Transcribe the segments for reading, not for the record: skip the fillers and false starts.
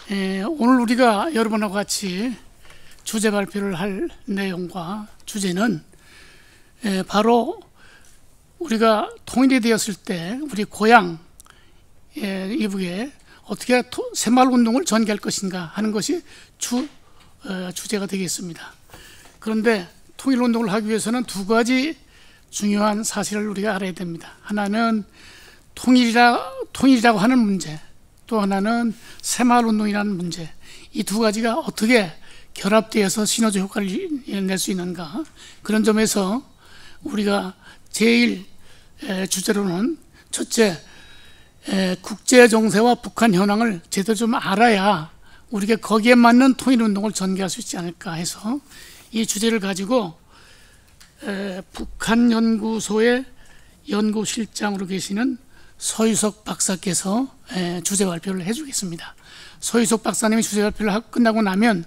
오늘 우리가 여러분하고 같이 주제 발표를 할 내용과 주제는 바로 우리가 통일이 되었을 때 우리 고향 이북에 어떻게 새마을운동을 전개할 것인가 하는 것이 주제가 되겠습니다. 그런데 통일운동을 하기 위해서는 두 가지 중요한 사실을 우리가 알아야 됩니다. 하나는 통일이라고 하는 문제, 또 하나는 새마을운동이라는 문제, 이 두 가지가 어떻게 결합되어서 시너지 효과를 낼 수 있는가, 그런 점에서 우리가 제일 주제로는 첫째, 국제 정세와 북한 현황을 제대로 좀 알아야 우리가 거기에 맞는 통일운동을 전개할 수 있지 않을까 해서 이 주제를 가지고 북한연구소의 연구실장으로 계시는 서유석 박사께서 주제 발표를 해주겠습니다. 서유석 박사님이 주제 발표를 끝나고 나면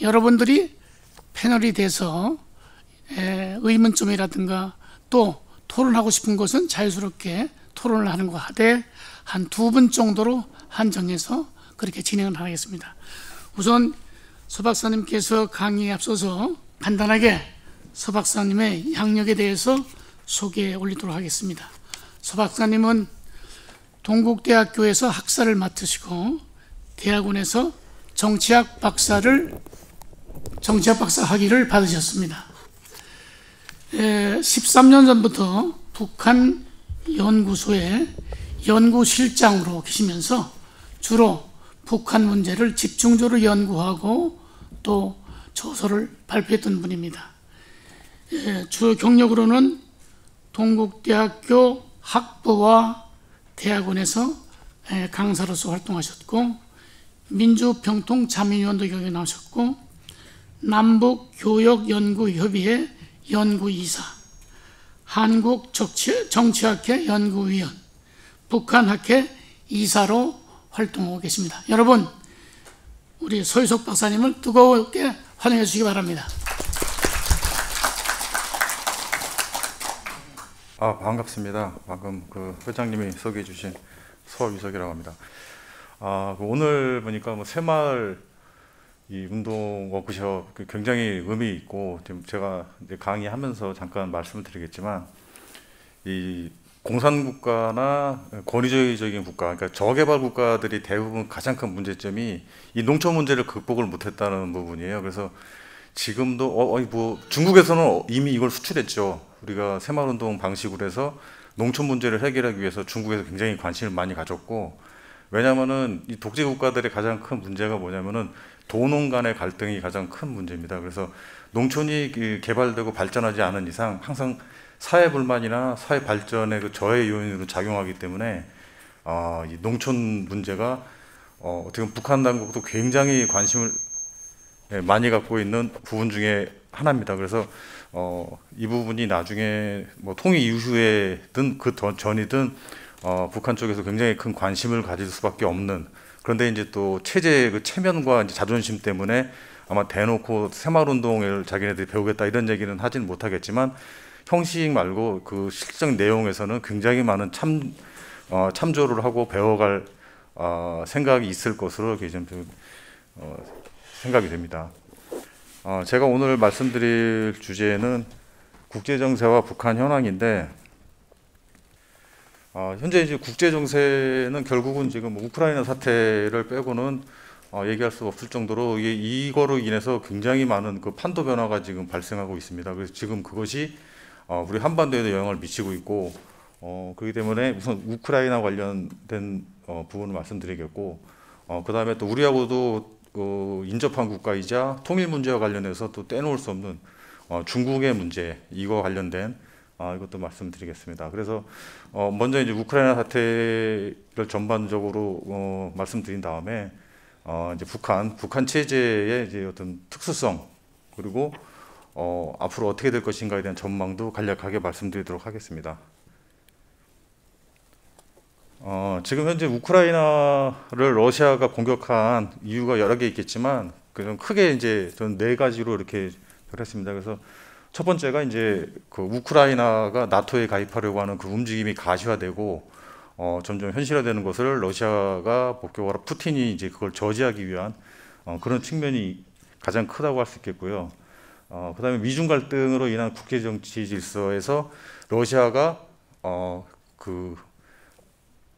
여러분들이 패널이 돼서 의문점이라든가 또 토론하고 싶은 것은 자유스럽게 토론을 하는 거 하되 한 2분 정도로 한정해서 그렇게 진행을 하겠습니다. 우선 서 박사님께서 강의에 앞서서 간단하게 서 박사님의 양력에 대해서 소개해 올리도록 하겠습니다. 서 박사님은 동국대학교에서 학사를 맡으시고 대학원에서 정치학 박사 학위를 받으셨습니다. 13년 전부터 북한 연구소의 연구실장으로 계시면서 주로 북한 문제를 집중적으로 연구하고 또 저서를 발표했던 분입니다. 주요 경력으로는 동국대학교 학부와 대학원에서 강사로서 활동하셨고 민주평통자민위원도 경력이 나오셨고 남북교역연구협의회 연구이사, 한국정치학회 연구위원, 북한학회 이사로 활동하고 계십니다. 여러분, 우리 서유석 박사님을 뜨겁게 환영해 주시기 바랍니다. 반갑습니다. 방금 회장님이 소개해 주신 서유석이라고 합니다. 오늘 보니까 새마을 이 운동 워크숍 굉장히 의미 있고, 지금 제가 이제 강의하면서 잠깐 말씀을 드리겠지만, 이 공산국가나 권위주의적인 국가, 그러니까 저개발 국가들이 대부분 가장 큰 문제점이 이 농촌 문제를 극복을 못했다는 부분이에요. 그래서 지금도 중국에서는 이미 이걸 수출했죠. 우리가 새마을운동 방식으로 해서 농촌 문제를 해결하기 위해서 중국에서 굉장히 관심을 많이 가졌고, 왜냐하면은 이 독재 국가들의 가장 큰 문제가 뭐냐면은 도농 간의 갈등이 가장 큰 문제입니다. 그래서 농촌이 개발되고 발전하지 않은 이상 항상 사회 불만이나 사회 발전의 그 저해 요인으로 작용하기 때문에 이 농촌 문제가 어떻게 보면 북한 당국도 굉장히 관심을 많이 갖고 있는 부분 중에 하나입니다. 그래서 이 부분이 나중에 통일 이후에든 그 전이든 북한 쪽에서 굉장히 큰 관심을 가질 수밖에 없는, 그런데 이제 또 체제의 그 체면과 이제 자존심 때문에 아마 대놓고 새마을운동을 자기네들이 배우겠다 이런 얘기는 하진 못하겠지만, 형식 말고 그 실질적 내용에서는 굉장히 많은 참조를 하고 배워갈 생각이 있을 것으로 이렇게 좀 생각이 됩니다. 제가 오늘 말씀드릴 주제는 국제정세와 북한 현황인데, 현재 이제 국제정세는 결국은 지금 우크라이나 사태를 빼고는 얘기할 수 없을 정도로 이거로 인해서 굉장히 많은 그 판도 변화가 지금 발생하고 있습니다. 그래서 지금 그것이 우리 한반도에도 영향을 미치고 있고, 그렇기 때문에 우선 우크라이나 관련된 부분을 말씀드리겠고, 그 다음에 또 우리하고도 인접한 국가이자 통일 문제와 관련해서 또 떼놓을 수 없는 중국의 문제, 이거 관련된 이것도 말씀드리겠습니다. 그래서 먼저 이제 우크라이나 사태를 전반적으로 말씀드린 다음에 이제 북한 체제의 이제 어떤 특수성, 그리고 앞으로 어떻게 될 것인가에 대한 전망도 간략하게 말씀드리도록 하겠습니다. 지금 현재 우크라이나를 러시아가 공격한 이유가 여러 개 있겠지만, 좀 크게 이제 저는 4가지로 이렇게 했습니다. 그래서 첫 번째가 이제 그 우크라이나가 나토에 가입하려고 하는 그 움직임이 가시화되고, 점점 현실화되는 것을 러시아가 목격하라 푸틴이 이제 그걸 저지하기 위한 그런 측면이 가장 크다고 할 수 있겠고요. 그다음에 미중 갈등으로 인한 국제 정치 질서에서 러시아가 그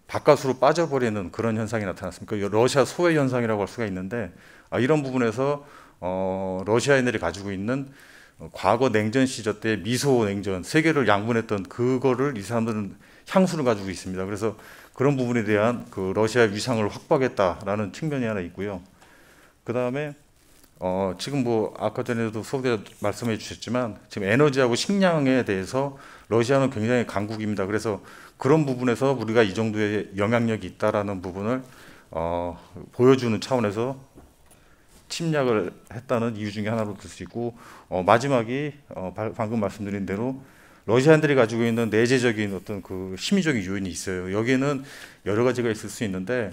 바깥으로 빠져버리는 그런 현상이 나타났습니다. 러시아 소외 현상이라고 할 수가 있는데 이런 부분에서 러시아인들이 가지고 있는 과거 냉전 시절 때 미소 냉전 세계를 양분했던 그거를 이 사람들은 향수를 가지고 있습니다. 그래서 그런 부분에 대한 그 러시아 위상을 확보하겠다라는 측면이 하나 있고요. 그 다음에 지금 뭐 아까 전에도 소개 말씀해 주셨지만 지금 에너지하고 식량에 대해서 러시아는 굉장히 강국입니다. 그래서 그런 부분에서 우리가 이 정도의 영향력이 있다라는 부분을 보여주는 차원에서 침략을 했다는 이유 중에 하나로 들 수 있고 마지막이 방금 말씀드린 대로 러시아인들이 가지고 있는 내재적인 어떤 그 심리적인 요인이 있어요. 여기에는 여러 가지가 있을 수 있는데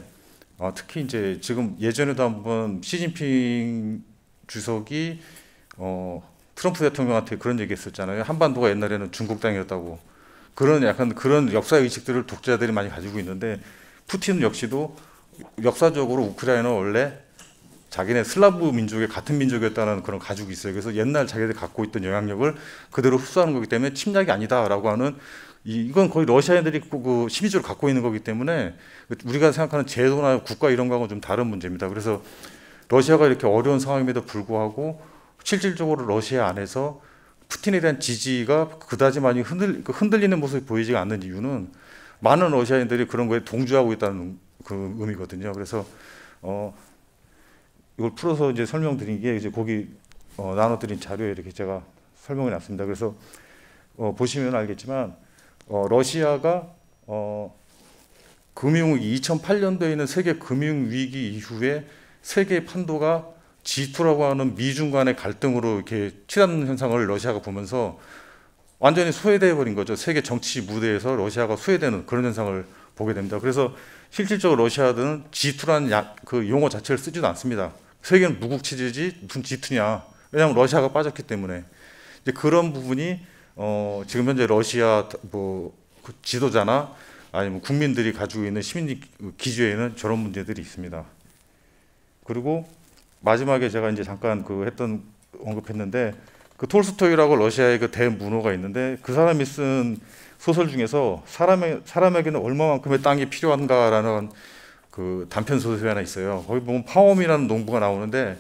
특히 이제 지금 예전에도 한번 시진핑 주석이 트럼프 대통령한테 그런 얘기했었잖아요. 한반도가 옛날에는 중국 땅이었다고. 그런 약간 그런 역사 의식들을 독자들이 많이 가지고 있는데 푸틴 역시도 역사적으로 우크라이나는 원래 자기네 슬라브 민족의 같은 민족이었다는 그런 가지고 있어요. 그래서 옛날 자기들이 갖고 있던 영향력을 그대로 흡수하는 거기 때문에 침략이 아니다라고 하는 이건 거의 러시아인들이 그 심리적으로 갖고 있는 거기 때문에 우리가 생각하는 제도나 국가 이런 거하고는 좀 다른 문제입니다. 그래서 러시아가 이렇게 어려운 상황임에도 불구하고 실질적으로 러시아 안에서 푸틴에 대한 지지가 그다지 많이 흔들리는 모습이 보이지가 않는 이유는 많은 러시아인들이 그런 거에 동조하고 있다는 그 의미거든요. 그래서 이걸 풀어서 이제 설명드린 게 이제 거기 나눠드린 자료에 이렇게 제가 설명해 놨습니다. 그래서 보시면 알겠지만 러시아가 금융위기 2008년도에 있는 세계 금융위기 이후에 세계 판도가 G2라고 하는 미중 간의 갈등으로 이렇게 치닫는 현상을 러시아가 보면서 완전히 소외되어 버린 거죠. 세계 정치 무대에서 러시아가 소외되는 그런 현상을 보게 됩니다. 그래서 실질적으로 러시아들은 G2라는 그 용어 자체를 쓰지도 않습니다. 세계는 무국 체제지 무슨 G2냐. 왜냐하면 러시아가 빠졌기 때문에. 이제 그런 부분이 지금 현재 러시아 그 지도자나 아니면 국민들이 가지고 있는 시민 기조에는 저런 문제들이 있습니다. 그리고 마지막에 제가 이제 잠깐 언급했는데 그 톨스토이라고 러시아의 그 대문호가 있는데 그 사람이 쓴 소설 중에서 사람에게는 얼마만큼의 땅이 필요한가라는 그 단편 소설이 하나 있어요. 거기 보면 파엄이라는 농부가 나오는데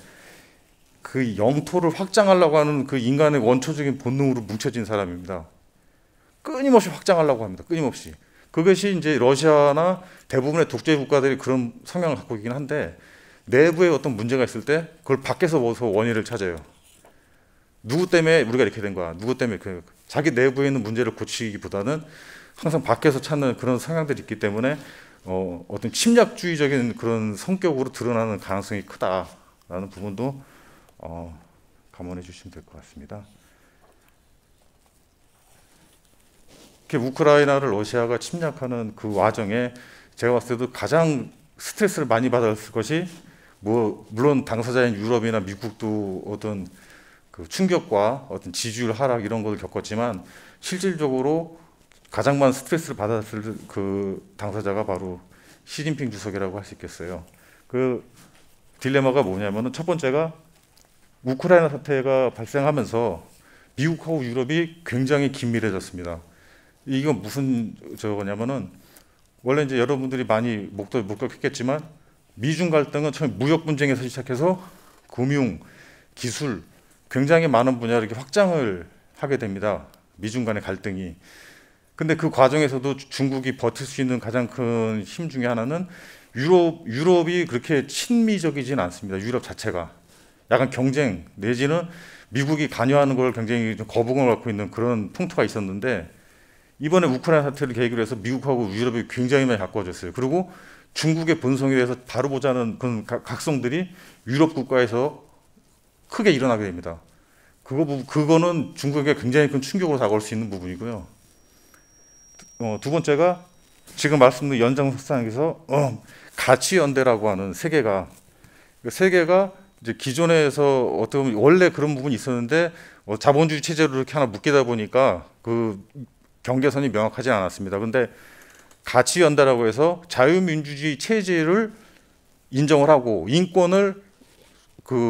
그 영토를 확장하려고 하는 그 인간의 원초적인 본능으로 뭉쳐진 사람입니다. 끊임없이 확장하려고 합니다. 끊임없이. 그것이 이제 러시아나 대부분의 독재 국가들이 그런 성향을 갖고 있긴 한데 내부에 어떤 문제가 있을 때 그걸 밖에서 모아서 원인을 찾아요. 누구 때문에 우리가 이렇게 된 거야? 누구 때문에 자기 내부에 있는 문제를 고치기보다는 항상 밖에서 찾는 그런 성향들이 있기 때문에 어떤 침략주의적인 그런 성격으로 드러나는 가능성이 크다라는 부분도 감안해 주시면 될 것 같습니다. 이렇게 우크라이나를 러시아가 침략하는 그 와중에 제가 봤을 때도 가장 스트레스를 많이 받았을 것이 물론 당사자인 유럽이나 미국도 어떤 그 충격과 어떤 지지율 하락 이런 것을 겪었지만 실질적으로 가장 많은 스트레스를 받았을 그 당사자가 바로 시진핑 주석이라고 할 수 있겠어요. 그 딜레마가 뭐냐면은 첫 번째가 우크라이나 사태가 발생하면서 미국하고 유럽이 굉장히 긴밀해졌습니다. 이건 무슨 저거냐면은 원래 이제 여러분들이 많이 목격했겠지만 미중 갈등은 처음 무역 분쟁에서 시작해서 금융, 기술 굉장히 많은 분야로 이렇게 확장을 하게 됩니다. 미중 간의 갈등이. 근데 그 과정에서도 중국이 버틸 수 있는 가장 큰 힘 중에 하나는 유럽이 그렇게 친미적이진 않습니다. 유럽 자체가. 약간 경쟁 내지는 미국이 관여하는 걸 굉장히 좀 거부감을 갖고 있는 그런 풍토가 있었는데 이번에 우크라이나 사태를 계기로 해서 미국하고 유럽이 굉장히 많이 가까워졌어요. 그리고 중국의 본성에 대해서 바로 보자는 그런 각성들이 유럽 국가에서 크게 일어나게 됩니다. 그거는 중국에게 굉장히 큰 충격으로 다가올 수 있는 부분이고요. 두 번째가 지금 말씀드린 연장선상에서 가치연대라고 하는 세계가 이제 기존에서 어떻게 보면 원래 그런 부분이 있었는데 자본주의 체제로 이렇게 하나 묶이다 보니까 그 경계선이 명확하지 않았습니다. 근데 가치연대라고 해서 자유민주주의 체제를 인정을 하고 인권을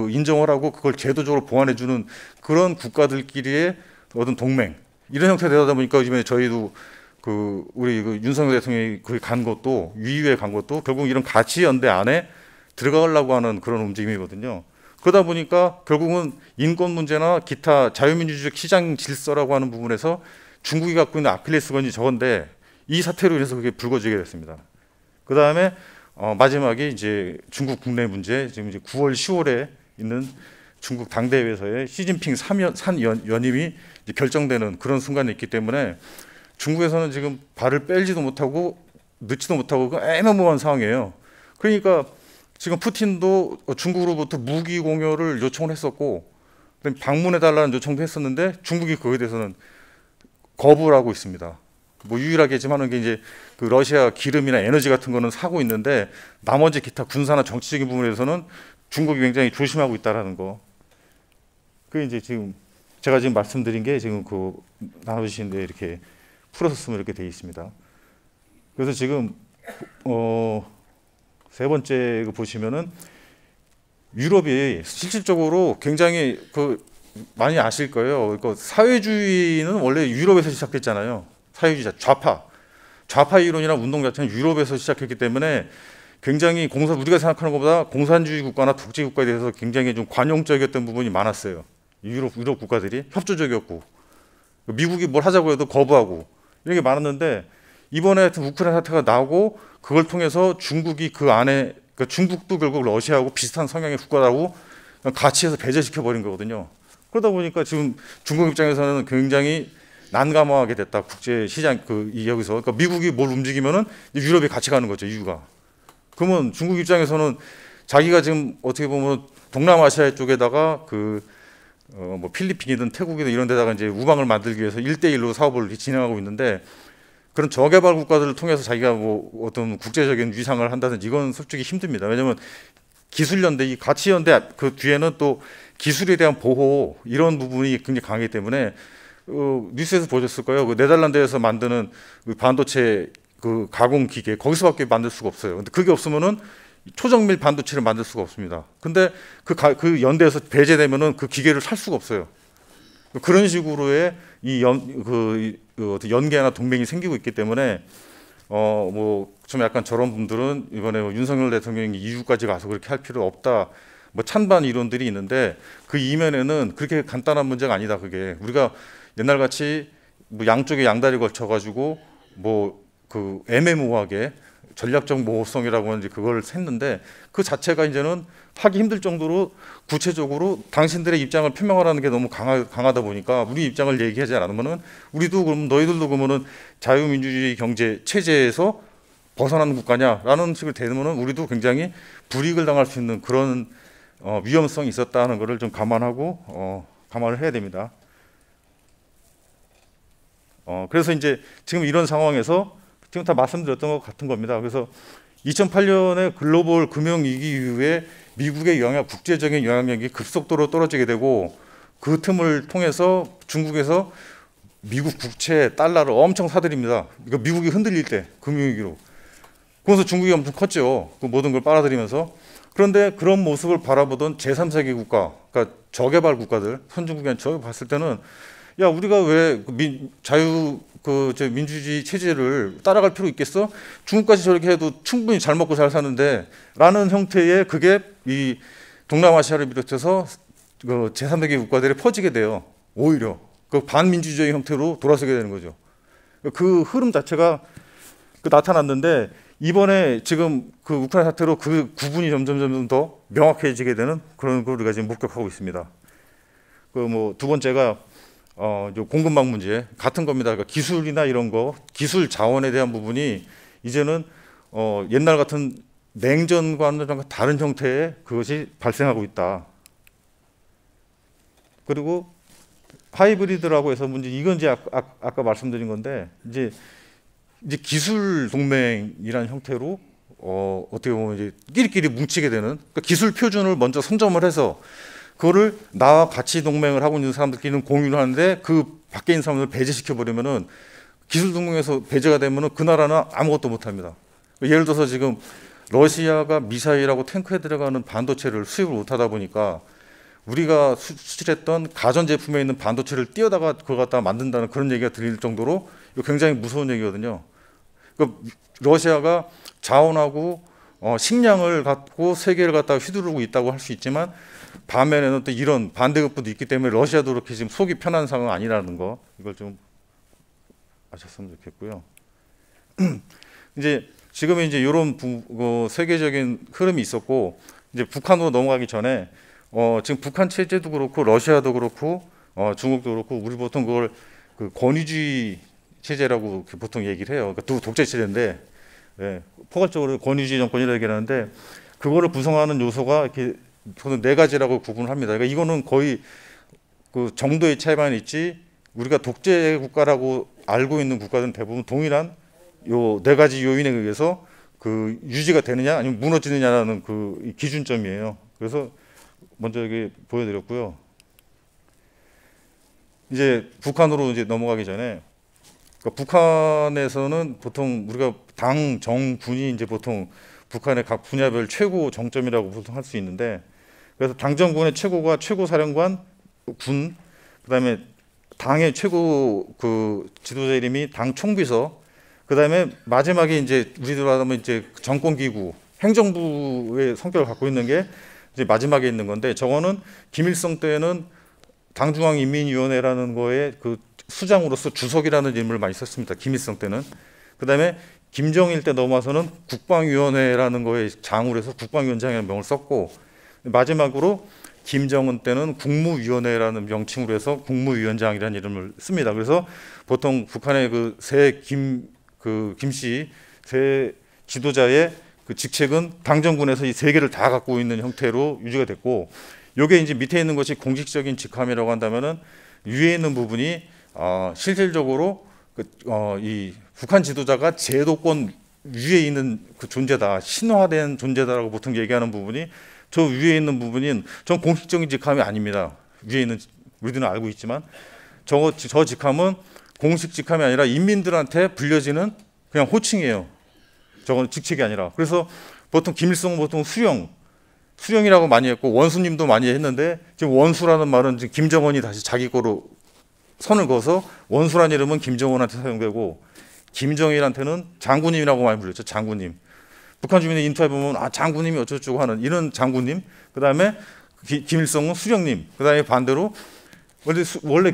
인정을 하고 그걸 제도적으로 보완해주는 그런 국가들끼리의 어떤 동맹 이런 형태가 되다 보니까 이번에 저희도 우리 윤석열 대통령이 거기 간 것도 위유에 간 것도 결국 이런 가치연대 안에 들어가려고 하는 그런 움직임이거든요. 그러다 보니까 결국은 인권 문제나 기타 자유민주주의 시장 질서라고 하는 부분에서 중국이 갖고 있는 아킬레스건이 저건데 이 사태로 인해서 그게 불거지게 됐습니다. 그 다음에 마지막에 이제 중국 국내 문제, 지금 이제 9월, 10월에 있는 중국 당대회에서의 시진핑 연임이 결정되는 그런 순간이 있기 때문에 중국에서는 지금 발을 뺄지도 못하고 넣지도 못하고 그 애매모호한 상황이에요. 그러니까 지금 푸틴도 중국으로부터 무기 공여를 요청을 했었고 방문해달라는 요청도 했었는데 중국이 그거에 대해서는 거부를 하고 있습니다. 뭐 유일하게 지금 하는 게 이제 러시아 기름이나 에너지 같은 거는 사고 있는데 나머지 기타 군사나 정치적인 부분에서는 중국이 굉장히 조심하고 있다라는 거. 그게 이제 지금 제가 지금 말씀드린 게 지금 나눠주시는데 이렇게 풀어서 쓰면 이렇게 되어 있습니다. 그래서 지금 세 번째 보시면은 유럽이 실질적으로 굉장히 많이 아실 거예요. 사회주의는 원래 유럽에서 시작됐잖아요. 사회주의자 좌파 이론이나 운동 자체는 유럽에서 시작했기 때문에 굉장히 우리가 생각하는 것보다 공산주의 국가나 독재 국가에 대해서 굉장히 좀 관용적이었던 부분이 많았어요. 유럽 국가들이 협조적이었고 미국이 뭘 하자고 해도 거부하고 이런 게 많았는데 이번에 하여튼 우크라이나 사태가 나오고 그걸 통해서 중국이 그 안에 중국도 결국 러시아하고 비슷한 성향의 국가라고 같이 해서 배제시켜 버린 거거든요. 그러다 보니까 지금 중국 입장에서는 굉장히 난감하게 됐다. 국제 시장 여기서 그러니까 미국이 뭘 움직이면은 유럽이 같이 가는 거죠. 이유가. 그러면 중국 입장에서는 자기가 지금 어떻게 보면 동남아시아 쪽에다가 뭐 필리핀이든 태국이든 이런 데다가 이제 우방을 만들기 위해서 1대1로 사업을 진행하고 있는데 그런 저개발 국가들을 통해서 자기가 뭐 어떤 국제적인 위상을 한다든지 이건 솔직히 힘듭니다. 왜냐하면 기술연대, 이 가치연대 그 뒤에는 또 기술에 대한 보호 이런 부분이 굉장히 강하기 때문에 뉴스에서 보셨을 거예요. 네덜란드에서 만드는 반도체 가공 기계 거기서밖에 만들 수가 없어요. 근데 그게 없으면은 초정밀 반도체를 만들 수가 없습니다. 근데 그 연대에서 배제되면은 그 기계를 살 수가 없어요. 그런 식으로의 어떤 연계나 동맹이 생기고 있기 때문에 뭐 좀 약간 저런 분들은 이번에 윤석열 대통령이 EU까지 가서 그렇게 할 필요 없다. 뭐 찬반 이론들이 있는데 그 이면에는 그렇게 간단한 문제가 아니다. 그게 우리가 옛날같이 뭐 양쪽에 양다리 걸쳐가지고 뭐 애매모호하게 전략적 모호성이라고 하는지 그걸 샜는데 그 자체가 이제는 하기 힘들 정도로 구체적으로 당신들의 입장을 표명하라는 게 너무 강하다 보니까 우리 입장을 얘기하지 않으면은 우리도 그럼 너희들도 그러면은 자유민주주의 경제 체제에서 벗어나는 국가냐라는 식으로 되면은 우리도 굉장히 불이익을 당할 수 있는 그런 위험성이 있었다는 것을 좀 감안을 해야 됩니다. 그래서 이제 지금 이런 상황에서 지금 다 말씀드렸던 것 같은 겁니다. 그래서 2008년에 글로벌 금융위기 이후에 미국의 국제적인 영향력이 급속도로 떨어지게 되고 그 틈을 통해서 중국에서 미국 국채 달러를 엄청 사들입니다. 그러니까 미국이 흔들릴 때 금융위기로. 그래서 중국이 엄청 컸죠. 그 모든 걸 빨아들이면서. 그런데 그런 모습을 바라보던 제3세계 국가, 그러니까 저개발 국가들, 선진국이 저희 봤을 때는 야 우리가 왜 민주주의 체제를 따라갈 필요 있겠어? 중국까지 저렇게 해도 충분히 잘 먹고 잘 사는데 라는 형태의 그게 이 동남아시아를 비롯해서 제3세계 국가들에 퍼지게 돼요. 오히려 반민주주의 형태로 돌아서게 되는 거죠. 그 흐름 자체가 나타났는데 이번에 지금 우크라이나 사태로 그 구분이 점점 더 명확해지게 되는 그런 걸 우리가 지금 목격하고 있습니다. 두 번째가 공급망 문제 같은 겁니다. 그러니까 기술이나 이런 거, 기술 자원에 대한 부분이 이제는 옛날 같은 냉전과는 다른 형태의 그것이 발생하고 있다. 그리고 하이브리드라고 해서 문제 이건 이제 아까 말씀드린 건데 이제 기술 동맹이라는 형태로 어떻게 보면 이제 끼리끼리 뭉치게 되는 그러니까 기술 표준을 먼저 선점을 해서 그거를 나와 같이 동맹을 하고 있는 사람들끼리는 공유를 하는데 그 밖에 있는 사람들을 배제시켜 버리면은 기술 동맹에서 배제가 되면은 그 나라는 아무것도 못합니다. 예를 들어서 지금 러시아가 미사일하고 탱크에 들어가는 반도체를 수입을 못하다 보니까 우리가 수출했던 가전제품에 있는 반도체를 띄어다가 그걸 갖다 만든다는 그런 얘기가 들릴 정도로 이거 굉장히 무서운 얘기거든요. 그러니까 러시아가 자원하고 식량을 갖고 세계를 갖다가 휘두르고 있다고 할 수 있지만 반면에는 또 이런 반대급부도 있기 때문에 러시아도 그렇게 지금 속이 편한 상황은 아니라는 거, 이걸 좀 아셨으면 좋겠고요. 이제 지금 이제 이런 세계적인 흐름이 있었고, 이제 북한으로 넘어가기 전에 지금 북한 체제도 그렇고 러시아도 그렇고 중국도 그렇고 우리 보통 그걸 그 권위주의 체제라고 보통 얘기를 해요. 그러니까 독재 체제인데, 예, 포괄적으로 권위주의 정권이라고 얘기하는데, 그거를 구성하는 요소가 이렇게 저는 4가지라고 구분을 합니다. 그러니까 이거는 거의 그 정도의 차이만 있지, 우리가 독재 국가라고 알고 있는 국가들은 대부분 동일한 요 4가지 요인에 의해서 그 유지가 되느냐 아니면 무너지느냐라는 그 기준점이에요. 그래서 먼저 여기 보여드렸고요. 이제 북한으로 이제 넘어가기 전에, 그러니까 북한에서는 보통 우리가 당, 정, 군이 이제 보통 북한의 각 분야별 최고 정점이라고 보통 할 수 있는데, 그래서 당정군의 최고가 최고사령관, 군, 그다음에 당의 최고 그 지도자 이름이 당 총비서, 그다음에 마지막에 이제 우리들 하면 이제 정권기구, 행정부의 성격을 갖고 있는 게 이제 마지막에 있는 건데, 저거는 김일성 때는 당중앙인민위원회라는 거에 그 수장으로서 주석이라는 이름을 많이 썼습니다. 김일성 때는. 그다음에 김정일 때 넘어와서는 국방위원회라는 거에 장으로 해서 국방위원장이라는 명을 썼고, 마지막으로 김정은 때는 국무위원회라는 명칭으로 해서 국무위원장이라는 이름을 씁니다. 그래서 보통 북한의 그 새 김씨 새 지도자의 그 직책은 당정군에서 이 3개를 다 갖고 있는 형태로 유지가 됐고, 요게 이제 밑에 있는 것이 공식적인 직함이라고 한다면은 위에 있는 부분이 실질적으로 이 북한 지도자가 제도권 위에 있는 그 존재다, 신화된 존재다라고 보통 얘기하는 부분이, 저 위에 있는 부분이 전 공식적인 직함이 아닙니다. 위에 있는 우리들은 알고 있지만 저 직함은 공식 직함이 아니라 인민들한테 불려지는 그냥 호칭이에요. 저건 직책이 아니라. 그래서 보통 김일성은 보통 수령이라고 많이 했고 원수님도 많이 했는데, 지금 원수라는 말은 지금 김정은이 다시 자기 거로 선을 그어서 원수란 이름은 김정은한테 사용되고, 김정일한테는 장군님이라고 많이 불렸죠. 장군님. 북한 주민의 인터뷰 보면 장군님이 어쩌고저쩌고 하는 이런 장군님, 그다음에 김일성은 수령님, 그다음에 반대로 원래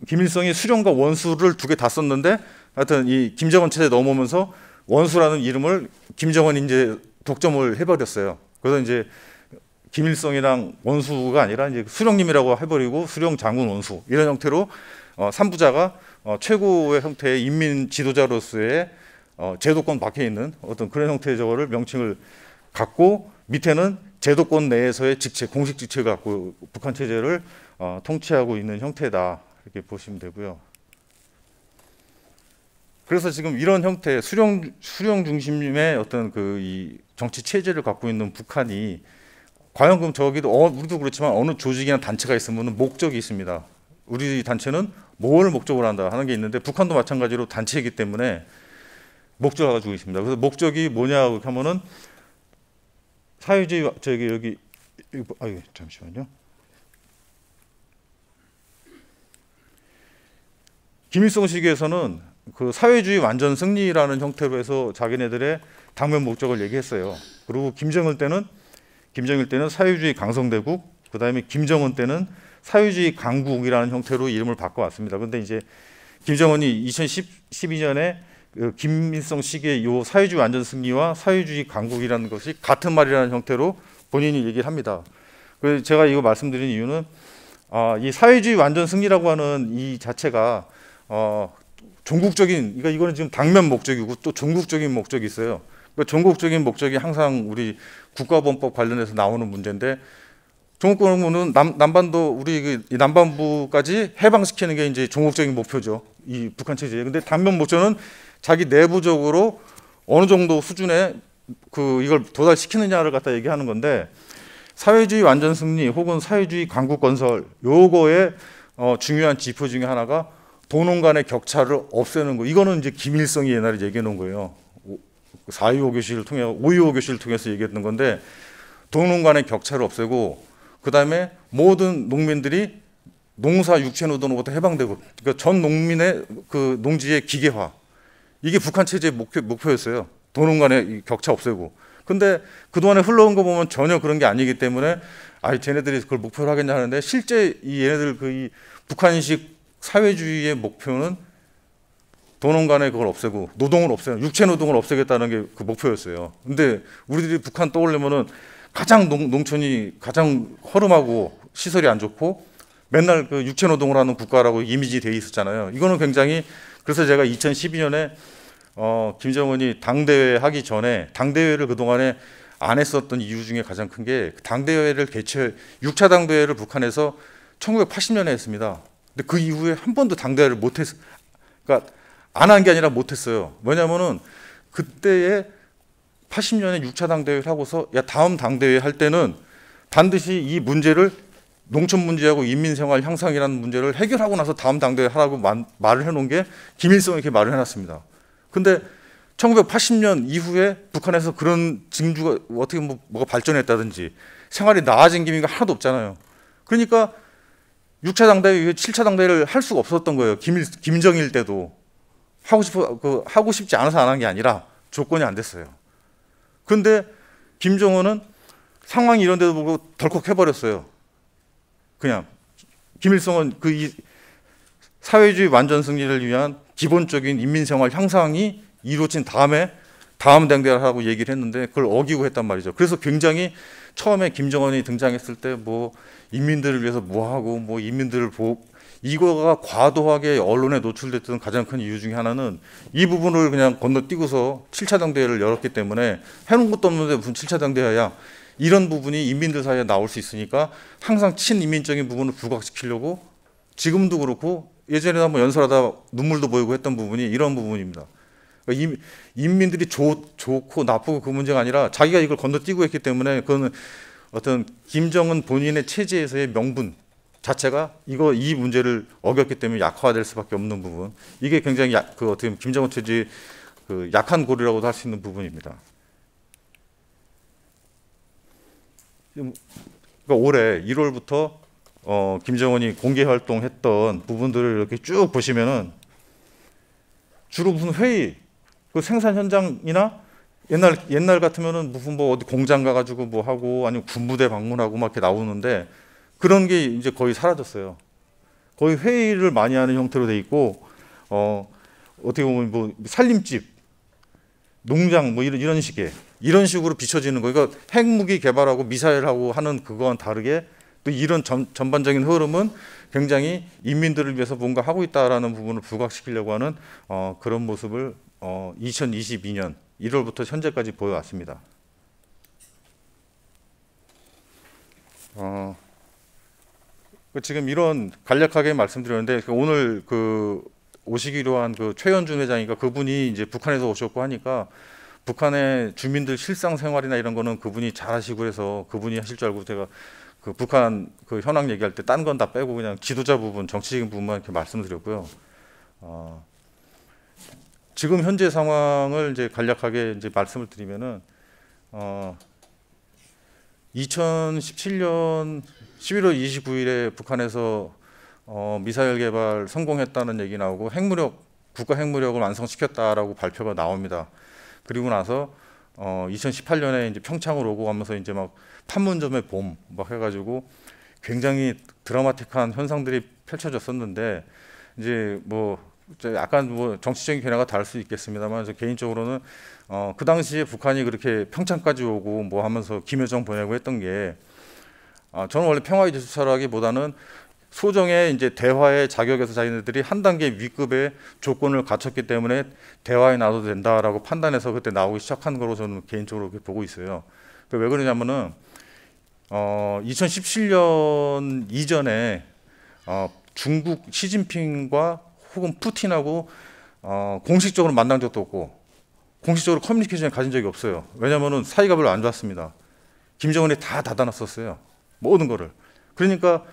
김일성이 수령과 원수를 2개 다 썼는데, 하여튼 이 김정은 체제 넘어오면서 원수라는 이름을 김정은이 이제 독점을 해버렸어요. 그래서 이제 김일성이랑 원수가 아니라 이제 수령님이라고 해버리고 수령, 장군, 원수 이런 형태로 3부자가 최고의 형태의 인민 지도자로서의 제도권 밖에 있는 어떤 그런 형태의 저거를 명칭을 갖고, 밑에는 제도권 내에서의 직책, 공식 직책을 갖고 북한 체제를 통치하고 있는 형태다, 이렇게 보시면 되고요. 그래서 지금 이런 형태 수령 중심의 어떤 그 이 정치 체제를 갖고 있는 북한이 과연 그럼 저기도 우리도 그렇지만 어느 조직이나 단체가 있으면 목적이 있습니다. 우리 단체는 뭘 목적으로 한다 하는 게 있는데, 북한도 마찬가지로 단체이기 때문에 목적을 가지고 있습니다. 그래서 목적이 뭐냐 하면은 사회주의, 여기 잠시만요. 김일성 시기에서는 그 사회주의 완전 승리라는 형태로 해서 자기네들의 당면 목적을 얘기했어요. 그리고 김정일 때는 사회주의 강성대국, 그다음에 김정은 때는 사회주의 강국이라는 형태로 이름을 바꿔왔습니다. 그런데 이제 김정은이 2012년에 김일성 시기의 요 사회주의 완전 승리와 사회주의 강국이라는 것이 같은 말이라는 형태로 본인이 얘기를 합니다. 그래서 제가 이거 말씀드린 이유는 이 사회주의 완전 승리라고 하는 이 자체가 종국적인, 이거는 지금 당면 목적이고 또 종국적인 목적이 있어요. 그 종국적인 목적이 항상 우리 국가보안법 관련해서 나오는 문제인데, 종국권은 남반도 우리 남반부까지 해방시키는 게 이제 종국적인 목표죠, 이 북한 체제에. 근데 단면 목적은 자기 내부적으로 어느 정도 수준에 이걸 도달시키느냐를 갖다 얘기하는 건데, 사회주의 완전 승리 혹은 사회주의 강국 건설, 요거의 중요한 지표 중에 하나가 도농 간의 격차를 없애는 거. 이거는 이제 김일성이 옛날에 얘기해 놓은 거예요. 4.25 교실을 통해 5.25 교실을 통해서 얘기했던 건데, 도농 간의 격차를 없애고, 그다음에 모든 농민들이 농사 육체 노동으로부터 해방되고, 그러니까 전 농민의 그 농지의 기계화. 이게 북한 체제의 목표였어요. 도농 간의 이 격차 없애고. 근데 그동안에 흘러온 거 보면 전혀 그런 게 아니기 때문에, 쟤네들이 그걸 목표로 하겠냐 하는데, 실제 이 얘네들 이 북한식 사회주의의 목표는 도농 간의 그걸 없애고 노동을 없애는, 육체 노동을 없애겠다는 게 그 목표였어요. 근데 우리들이 북한 떠올리면은 가장 농촌이 가장 허름하고 시설이 안 좋고 맨날 그 육체 노동을 하는 국가라고 이미지 돼 있었잖아요. 이거는 굉장히, 그래서 제가 2012년에 김정은이 당대회 하기 전에, 당대회를 그동안에 안 했었던 이유 중에 가장 큰 게, 당대회를 6차 당대회를 북한에서 1980년에 했습니다. 근데 그 이후에 한 번도 당대회를 못했어요. 그러니까 안 한 게 아니라 못했어요. 왜냐면은 그때에 80년에 6차 당대회를 하고서, 다음 당대회 할 때는 반드시 이 문제를, 농촌 문제하고 인민생활 향상이라는 문제를 해결하고 나서 다음 당대회 하라고 말을 해놓은 게 김일성이 이렇게 말을 해놨습니다. 근데 1980년 이후에 북한에서 그런 징조가 어떻게 뭐가 발전했다든지 생활이 나아진 기미가 하나도 없잖아요. 그러니까 6차 당대회, 7차 당대회를 할 수가 없었던 거예요. 김정일 때도 하고 싶지 않아서 안 한 게 아니라 조건이 안 됐어요. 그런데 김정은은 상황이 이런 데도 보고 덜컥 해버렸어요. 그냥 김일성은 이 사회주의 완전 승리를 위한 기본적인 인민생활 향상이 이루어진 다음에 다음 당대회를 하라고 얘기를 했는데, 그걸 어기고 했단 말이죠. 그래서 굉장히 처음에 김정은이 등장했을 때 인민들을 위해서 하고 인민들을 이거가 과도하게 언론에 노출됐던 가장 큰 이유 중에 하나는 이 부분을 그냥 건너뛰고서 7차 당대회를 열었기 때문에, 해놓은 것도 없는데 무슨 7차 당대회야, 이런 부분이 인민들 사이에 나올 수 있으니까 항상 친인민적인 부분을 부각시키려고, 지금도 그렇고 예전에도 한번 연설하다 눈물도 보이고 했던 부분이 이런 부분입니다. 그러니까 인민들이 좋고 나쁘고 그 문제가 아니라 자기가 이걸 건너뛰고 했기 때문에, 그거는 어떤 김정은 본인의 체제에서의 명분 자체가 이 문제를 어겼기 때문에 약화될 수밖에 없는 부분, 이게 굉장히 어떻게 보면 김정은 체제의 약한 고리라고도 할 수 있는 부분입니다. 그러니까 올해 1월부터 김정은이 공개 활동했던 부분들을 이렇게 쭉 보시면은 주로 무슨 회의, 그 생산 현장이나 옛날 같으면은 무슨 어디 공장 가가지고 하고, 아니면 군부대 방문하고 막 이렇게 나오는데, 그런 게 이제 거의 사라졌어요. 거의 회의를 많이 하는 형태로 돼 있고, 어떻게 보면 살림집, 농장 이런 식으로 비춰지는 거예요. 그러니까 핵무기 개발하고 미사일하고 하는 그거와는 다르게, 또 이런 전반적인 흐름은 굉장히 인민들을 위해서 뭔가 하고 있다라는 부분을 부각시키려고 하는 그런 모습을 2022년 1월부터 현재까지 보여왔습니다. 지금 이런 간략하게 말씀드렸는데, 오늘 오시기로 한 최현준 회장이니까, 그분이 이제 북한에서 오셨고 하니까 북한의 주민들 실상 생활이나 이런 거는 그분이 잘 하시고 해서 그분이 하실 줄 알고, 제가 북한 현황 얘기할 때 딴 건 다 빼고 그냥 지도자 부분, 정치적인 부분만 이렇게 말씀드렸고요. 지금 현재 상황을 이제 간략하게 이제 말씀을 드리면은, 2017년 11월 29일에 북한에서 미사일 개발 성공했다는 얘기 나오고, 국가 핵무력을 완성시켰다라고 발표가 나옵니다. 그리고 나서 2018년에 이제 평창으로 오고 가면서 이제 막 판문점의 봄 해가지고 굉장히 드라마틱한 현상들이 펼쳐졌었는데, 이제 약간 정치적인 견해가 다를 수 있겠습니다만, 저 개인적으로는 그 당시에 북한이 그렇게 평창까지 오고 하면서 김여정 보내고 했던 게, 저는 원래 평화의 제스처라기보다는 소정의 이제 대화의 자격에서 자기네들이 한 단계 위급의 조건을 갖췄기 때문에 대화에 나서도 된다라고 판단해서 그때 나오기 시작한 거로 저는 개인적으로 그렇게 보고 있어요. 왜 그러냐면은 2017년 이전에 중국 시진핑과 혹은 푸틴하고 공식적으로 만난 적도 없고 공식적으로 커뮤니케이션을 가진 적이 없어요. 왜냐하면 사이가 별로 안 좋았습니다. 김정은이 다 닫아놨었어요. 모든 거를. 그러니까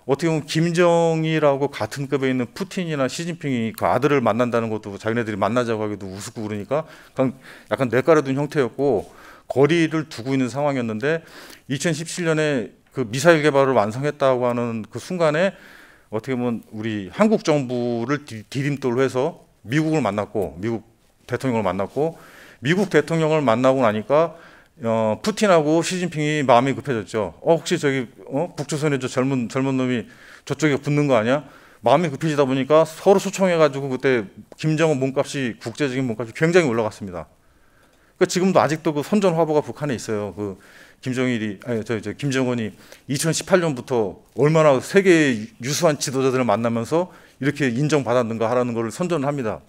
어떻게 보면 김정일하고 같은 급에 있는 푸틴이나 시진핑이 그 아들을 만난다는 것도 자기네들이 만나자고 하기도 우습고 그러니까 그냥 약간 뇌가려둔 형태였고 거리를 두고 있는 상황이었는데 2017년에 그 미사일 개발을 완성했다고 하는 그 순간에 어떻게 보면 우리 한국 정부를 디딤돌로 해서 미국을 만났고 미국 대통령을 만났고 미국 대통령을 만나고 나니까 푸틴하고 시진핑이 마음이 급해졌죠. 혹시 저기 북조선의 저 젊은 놈이 저쪽에 붙는 거 아니야? 마음이 급해지다 보니까 서로 소총해가지고 그때 김정은 몸값이 국제적인 몸값이 굉장히 올라갔습니다. 그러니까 지금도 아직도 그 선전 화보가 북한에 있어요. 그 김정은이 2018년부터 얼마나 세계 유수한 지도자들을 만나면서 이렇게 인정받았는가 하라는 걸 선전을 합니다.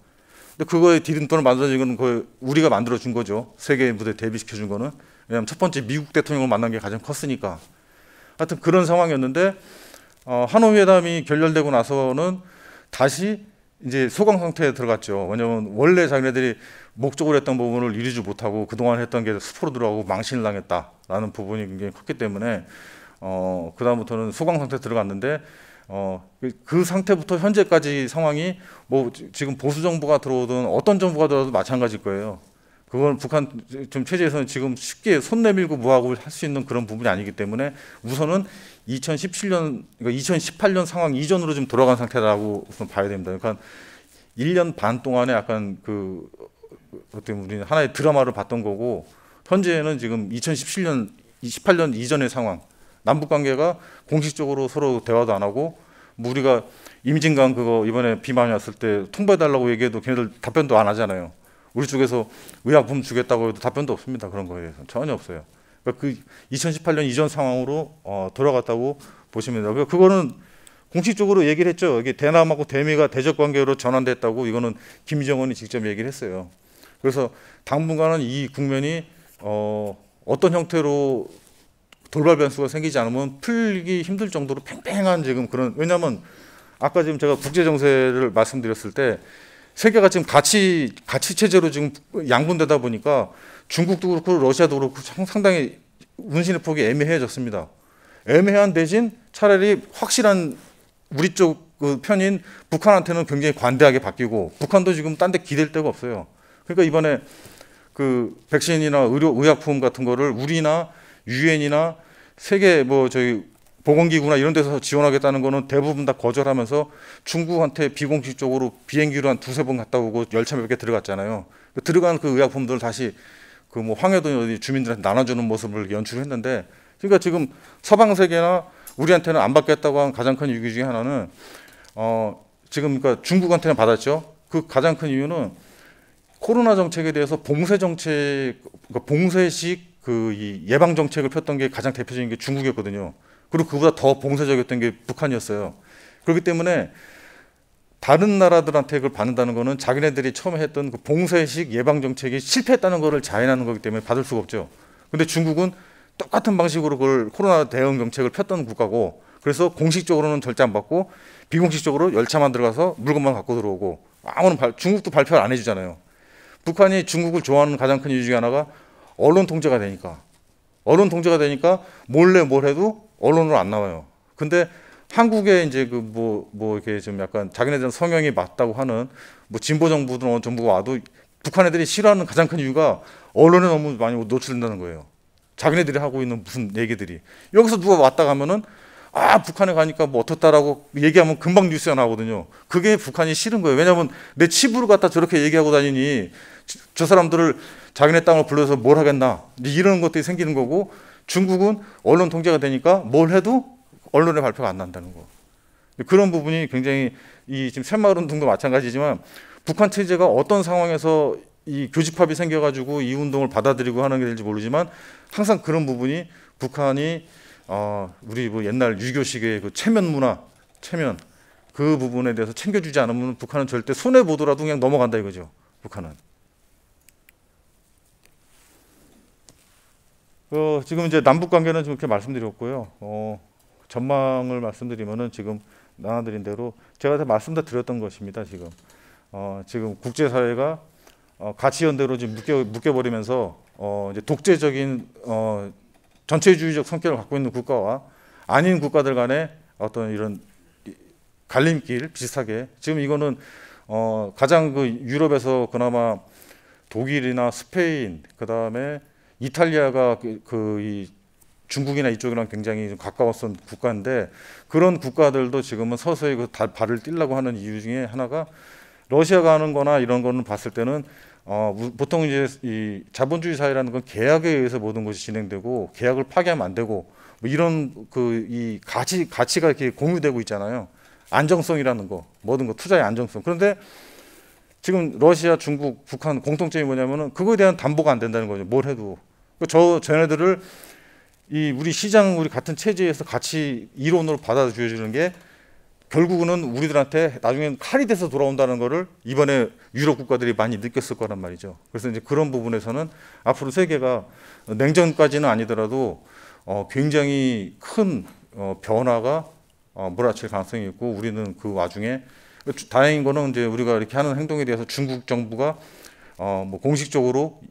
근데 그거에 디딤돌을 만들어진 건 거의 우리가 만들어준 거죠. 세계 무대 데뷔시켜준 거는. 왜냐하면 첫 번째 미국 대통령을 만난 게 가장 컸으니까. 하여튼 그런 상황이었는데 하노이 회담이 결렬되고 나서는 다시 이제 소강 상태에 들어갔죠. 왜냐하면 원래 자기네들이 목적으로 했던 부분을 이루지 못하고 그동안 했던 게 수포로 들어가고 망신을 당했다라는 부분이 굉장히 컸기 때문에 그 다음부터는 소강 상태에 들어갔는데 그 상태부터 현재까지 상황이 뭐 지금 보수 정부가 들어오든 어떤 정부가 들어와도 마찬가지일 거예요. 그건 북한 좀 체제에서는 지금 쉽게 손 내밀고 뭐하고 할 수 있는 그런 부분이 아니기 때문에 우선은 2017년, 그러니까 2018년 상황 이전으로 좀 돌아간 상태라고 우선 봐야 됩니다. 그러니까 1년 반 동안에 약간 어떻게 우리는 하나의 드라마를 봤던 거고 현재는 지금 2017년, 18년 이전의 상황. 남북 관계가 공식적으로 서로 대화도 안 하고 뭐 우리가 임진강 그거 이번에 비 많이 왔을 때 통보해달라고 얘기해도 걔네들 답변도 안 하잖아요. 우리 쪽에서 의약품 주겠다고 해도 답변도 없습니다. 그런 거에 대해서 전혀 없어요. 그러니까 그 2018년 이전 상황으로 돌아갔다고 보시면 돼요. 그거는 공식적으로 얘기를 했죠. 이게 대남하고 대미가 대적 관계로 전환됐다고 이거는 김정은이 직접 얘기를 했어요. 그래서 당분간은 이 국면이 어떤 형태로 돌발 변수가 생기지 않으면 풀기 힘들 정도로 팽팽한 지금 그런, 왜냐하면 아까 지금 제가 국제 정세를 말씀드렸을 때 세계가 지금 가치 체제로 지금 양분되다 보니까 중국도 그렇고 러시아도 그렇고 상당히 운신의 폭이 애매해졌습니다. 애매한 대신 차라리 확실한 우리 쪽 그 편인 북한한테는 굉장히 관대하게 바뀌고 북한도 지금 딴 데 기댈 데가 없어요. 그러니까 이번에 그 백신이나 의약품 같은 거를 우리나 유엔이나 세계 뭐 저희 보건기구나 이런 데서 지원하겠다는 거는 대부분 다 거절하면서 중국한테 비공식적으로 비행기로 한 두세 번 갔다 오고 열차 몇 개 들어갔잖아요. 들어간 그 의약품들을 다시 그 뭐 황해도 주민들한테 나눠주는 모습을 연출을 했는데, 그러니까 지금 서방 세계나 우리한테는 안 받겠다고 한 가장 큰 이유 중에 하나는 지금 그러니까 중국한테는 받았죠. 그 가장 큰 이유는 코로나 정책에 대해서 봉쇄 정책, 그러니까 봉쇄식 그 이 예방 정책을 폈던 게 가장 대표적인 게 중국이었거든요. 그리고 그보다 더 봉쇄적이었던 게 북한이었어요. 그렇기 때문에 다른 나라들한테 그걸 받는다는 거는 자기네들이 처음에 했던 그 봉쇄식 예방 정책이 실패했다는 것을 자인하는 거기 때문에 받을 수가 없죠. 근데 중국은 똑같은 방식으로 그걸 코로나 대응 정책을 폈던 국가고, 그래서 공식적으로는 절대 안 받고 비공식적으로 열차만 들어가서 물건만 갖고 들어오고, 중국도 발표를 안 해주잖아요. 북한이 중국을 좋아하는 가장 큰 이유 중에 하나가 언론 통제가 되니까. 언론 통제가 되니까 몰래 뭘 해도 언론으로 안 나와요. 근데 한국에 이제 그 뭐 이렇게 좀 약간 자기네들은 성향이 맞다고 하는 뭐 진보 정부든 어느 정부가 와도 북한 애들이 싫어하는 가장 큰 이유가 언론에 너무 많이 노출된다는 거예요. 자기네들이 하고 있는 무슨 얘기들이. 여기서 누가 왔다 가면은 북한에 가니까 뭐 어떻다라고 얘기하면 금방 뉴스가 나오거든요. 그게 북한이 싫은 거예요. 왜냐하면 내 치부를 갖다 저렇게 얘기하고 다니니 저 사람들을 자기네 땅을 불러서 뭘 하겠나 이런 것들이 생기는 거고, 중국은 언론 통제가 되니까 뭘 해도 언론에 발표가 안 난다는 거. 그런 부분이 굉장히 이 지금 새마을운동도 마찬가지지만 북한 체제가 어떤 상황에서 이 교집합이 생겨가지고 이 운동을 받아들이고 하는 게 될지 모르지만 항상 그런 부분이 북한이 우리 뭐 옛날 유교식의 그 체면 문화, 체면 그 부분에 대해서 챙겨주지 않으면 북한은 절대 손해 보더라도 그냥 넘어간다 이거죠. 북한은. 지금 이제 남북 관계는 좀 이렇게 말씀드렸고요. 전망을 말씀드리면은 지금 나눠드린 대로 제가 다 말씀 다 드렸던 것입니다. 지금 국제사회가 가치 연대로 지금 묶여버리면서 이제 독재적인 전체주의적 성격을 갖고 있는 국가와 아닌 국가들 간에 어떤 이런 갈림길 비슷하게 지금 이거는 가장 그 유럽에서 그나마 독일이나 스페인 그다음에 이탈리아가 이 중국이나 이쪽이랑 굉장히 좀 가까웠던 국가인데 그런 국가들도 지금은 서서히 그 발을 띨려고 하는 이유 중에 하나가 러시아가 하는 거나 이런 거는 봤을 때는 보통 이제 이 자본주의 사회라는 건 계약에 의해서 모든 것이 진행되고 계약을 파기하면 안 되고 뭐 이런 이 가치가 이렇게 공유되고 있잖아요. 안정성이라는 거, 모든 거 투자의 안정성. 그런데 지금 러시아, 중국, 북한 공통점이 뭐냐면은 그거에 대한 담보가 안 된다는 거죠. 뭘 해도. 쟤네들을 우리 시장, 우리 같은 체제에서 같이 이론으로 받아주어지는 게 결국은 우리들한테 나중엔 칼이 돼서 돌아온다는 거를 이번에 유럽 국가들이 많이 느꼈을 거란 말이죠. 그래서 이제 그런 부분에서는 앞으로 세계가 냉전까지는 아니더라도 굉장히 큰 변화가 몰아칠 가능성이 있고 우리는 그 와중에 다행인 거는 이제 우리가 이렇게 하는 행동에 대해서 중국 정부가 뭐 공식적으로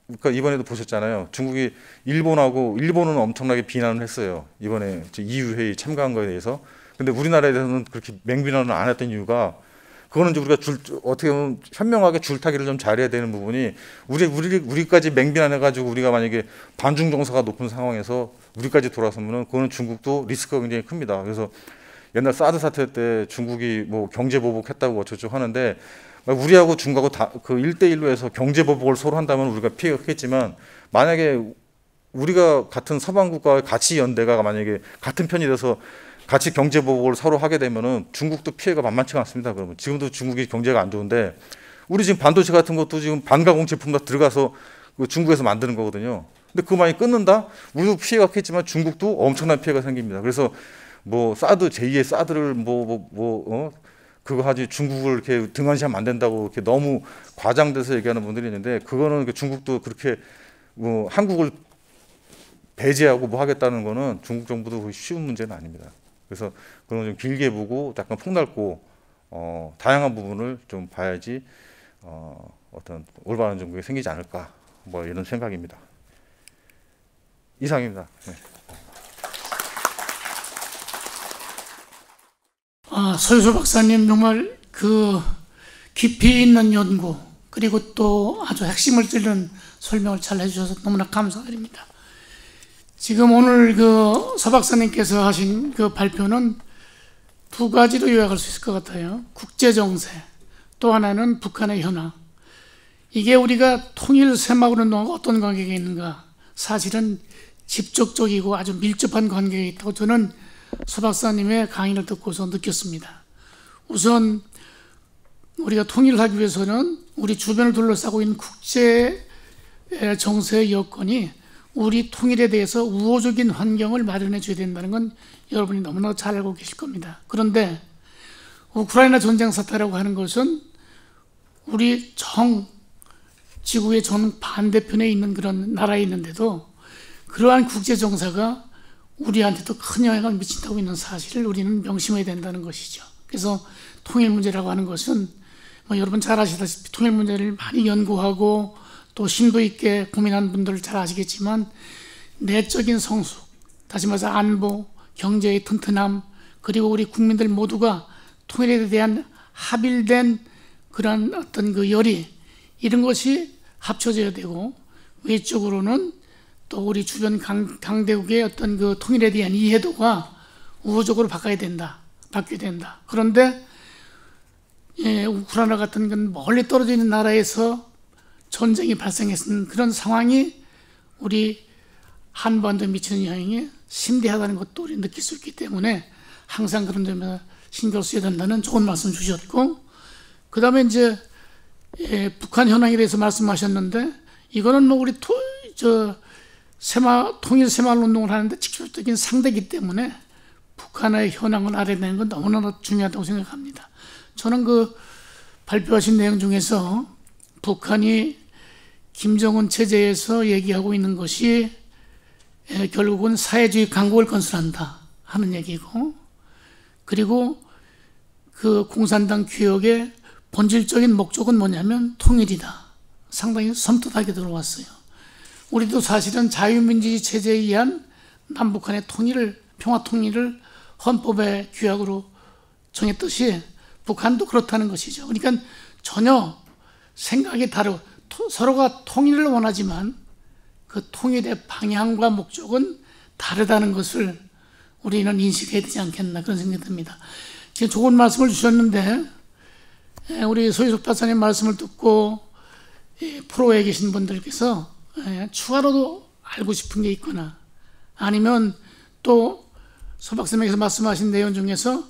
그러니까 이번에도 보셨잖아요. 중국이 일본은 엄청나게 비난을 했어요. 이번에 EU 회의 참가한 거에 대해서. 근데 우리나라에 대해서는 그렇게 맹비난을 안 했던 이유가 그거는 이제 우리가 어떻게 보면 현명하게 줄타기를 좀 잘해야 되는 부분이 우리까지 맹비난해가지고 우리가 만약에 반중 정서가 높은 상황에서 우리까지 돌아서면은 그거는 중국도 리스크가 굉장히 큽니다. 그래서 옛날 사드 사태 때 중국이 뭐 경제 보복했다고 어쩌고 하는데 우리하고 중국하고 다 그 1대1로 해서 경제 보복을 서로 한다면 우리가 피해가 크겠지만 만약에 우리가 같은 서방 국가의 가치 연대가 만약에 같은 편이 돼서 같이 경제 보복을 서로 하게 되면은 중국도 피해가 만만치가 않습니다. 그러면 지금도 중국이 경제가 안 좋은데 우리 지금 반도체 같은 것도 지금 반가공 제품 다 들어가서 중국에서 만드는 거거든요. 근데 그거 많이 끊는다? 우리도 피해가 크겠지만 중국도 엄청난 피해가 생깁니다. 그래서 뭐 사드 제2의 사드를 그거 하지 중국을 이렇게 등한시하면 안 된다고 이렇게 너무 과장돼서 얘기하는 분들이 있는데 그거는 중국도 그렇게 뭐 한국을 배제하고 뭐 하겠다는 거는 중국 정부도 쉬운 문제는 아닙니다. 그래서 그런 걸 좀 길게 보고 약간 폭넓고 다양한 부분을 좀 봐야지 어떤 올바른 정국이 생기지 않을까 뭐 이런 생각입니다. 이상입니다. 네. 서유소 박사님 정말 그 깊이 있는 연구 그리고 또 아주 핵심을 찌르는 설명을 잘 해주셔서 너무나 감사드립니다. 지금 오늘 서 박사님께서 하신 그 발표는 두 가지로 요약할 수 있을 것 같아요. 국제 정세, 또 하나는 북한의 현황. 이게 우리가 통일 새마을운동과 어떤 관계가 있는가? 사실은 직접적이고 아주 밀접한 관계가 있다고 저는 서 박사님의 강의를 듣고서 느꼈습니다. 우선 우리가 통일을 하기 위해서는 우리 주변을 둘러싸고 있는 국제 정세의 여건이 우리 통일에 대해서 우호적인 환경을 마련해 줘야 된다는 건 여러분이 너무나 잘 알고 계실 겁니다. 그런데 우크라이나 전쟁 사태라고 하는 것은 우리 지구의 전 반대편에 있는 그런 나라에 있는데도 그러한 국제 정세가 우리한테도 큰 영향을 미친다고 있는 사실을 우리는 명심해야 된다는 것이죠. 그래서 통일 문제라고 하는 것은 뭐 여러분 잘 아시다시피 통일 문제를 많이 연구하고 또 심도 있게 고민한 분들 잘 아시겠지만 내적인 성숙, 다시 말해서 안보, 경제의 튼튼함, 그리고 우리 국민들 모두가 통일에 대한 합일된 그런 어떤 그 열의 이런 것이 합쳐져야 되고 외적으로는 또 우리 주변 강대국의 어떤 그 통일에 대한 이해도가 우호적으로 바뀌어야 된다. 그런데 우크라이나 같은 건 멀리 떨어져 있는 나라에서 전쟁이 발생했는 그런 상황이 우리 한반도에 미치는 영향이 심대하다는 것도 우리 느낄 수 있기 때문에 항상 그런 점에 신경을 써야 된다는 좋은 말씀 주셨고, 그 다음에 이제 북한 현황에 대해서 말씀하셨는데 이거는 뭐 우리 통일 새마을 운동을 하는데 직접적인 상대이기 때문에 북한의 현황을 알아내는 건 너무나 중요하다고 생각합니다. 저는 그 발표하신 내용 중에서 북한이 김정은 체제에서 얘기하고 있는 것이 결국은 사회주의 강국을 건설한다 하는 얘기고, 그리고 그 공산당 개혁의 본질적인 목적은 뭐냐면 통일이다. 상당히 섬뜩하게 들어왔어요. 우리도 사실은 자유민주주의 체제에 의한 남북한의 통일을, 평화 통일을 헌법의 규약으로 정했듯이 북한도 그렇다는 것이죠. 그러니까 전혀 생각이 다르고 서로가 통일을 원하지만 그 통일의 방향과 목적은 다르다는 것을 우리는 인식해야 되지 않겠나 그런 생각이 듭니다. 지금 좋은 말씀을 주셨는데 우리 소유석 박사님 말씀을 듣고 프로에 계신 분들께서 추가로도 알고 싶은 게 있거나 아니면 또 소 박사님께서 말씀하신 내용 중에서